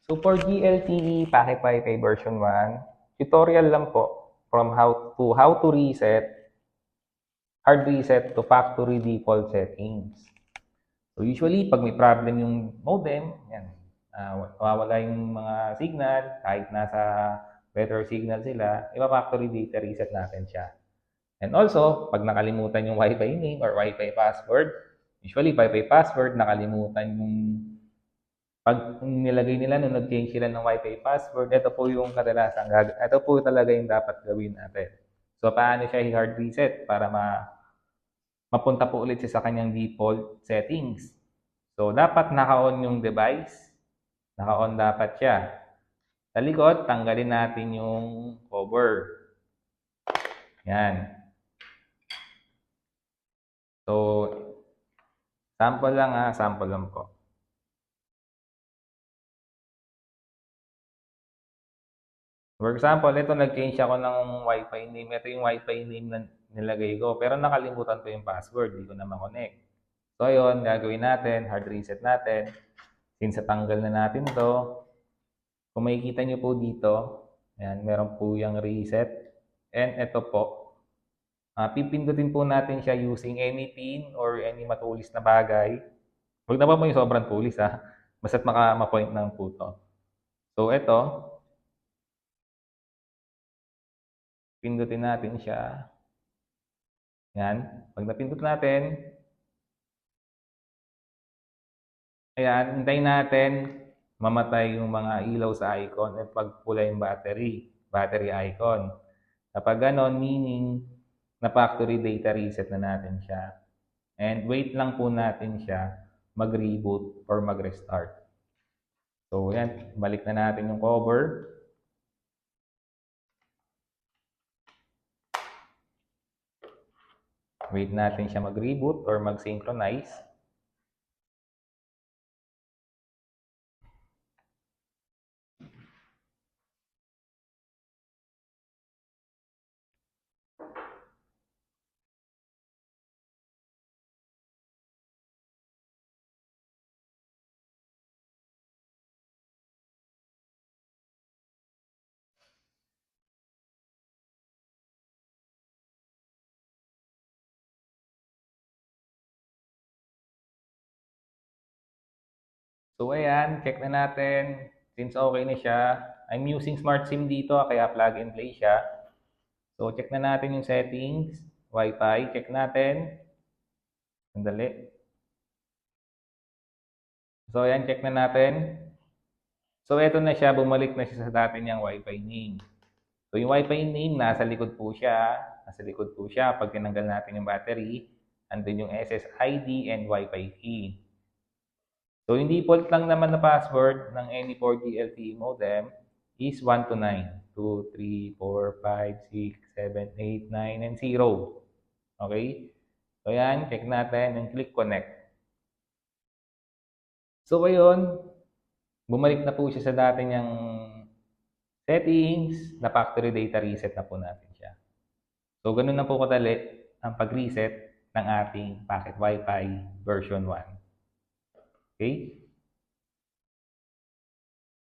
So for GLTE Packet Wi-Fi version 1, tutorial lang po from how to reset, hard reset to factory default settings. So usually, pag may problem yung modem, yan, mawawala yung mga signal, kahit nasa better signal sila, ipa-factory data reset natin siya. And also, pag nakalimutan yung Wi-Fi name or Wi-Fi password, usually Wi-Fi password, nakalimutan yung pag nilagay nila nung nag-change sila ng Wi-Fi password, ito po yung kadalasan, ito po talaga yung dapat gawin natin. So, paano siya i-hard reset para mapunta po ulit siya sa kanyang default settings. So, dapat naka-on yung device. Naka-on dapat siya. Sa likod, tanggalin natin yung cover. Yan. So, sample lang sample lang po. For example, ito nag-change ako ng Wi-Fi name. Ito yung Wi-Fi name na nilagay ko. Pero nakalimutan ko yung password. Hindi ko na ma-connect. So, ayun, gagawin natin. Hard reset natin. Since tanggal na natin to, kung makikita nyo po dito, ayan, meron po yung reset. And ito po, pipindutin po natin siya using any pin or any matulis na bagay. Huwag na pa mo yung sobrang tulis Basta't ma-point lang po to. So, ito, pindutin natin siya. Yan. Pag napindot natin, ayan, hintayin natin mamatay yung mga ilaw sa icon at pagpula yung battery icon. Kapag ganon, meaning na factory data reset na natin siya. And wait lang po natin siya mag-reboot or mag-restart. So, yan. Balik na natin yung cover. Wait natin siya mag-reboot or mag-synchronize. So, ayan, check na natin. Since okay na siya, I'm using Smart SIM dito, kaya plug and play siya. So, check na natin yung settings, Wi-Fi, check natin. Sandali. So, ayan, check na natin. So, eto na siya, bumalik na siya sa dati niyang Wi-Fi name. So, yung Wi-Fi name, nasa likod po siya. Nasa likod po siya pag tinanggal natin yung battery. Andun yung SSID and Wi-Fi key. So, yung default lang naman na password ng any 4G LTE modem is 1 to 9. 2, 3, 4, 5, 6, 7, 8, 9, and 0. Okay? So, yan. Check natin and click connect. So, ayun. Bumalik na po siya sa dati niyang settings. Na factory data reset na po natin siya. So, ganun na po kadali ang pag-reset ng ating Packet Wi-Fi version 1. Okay?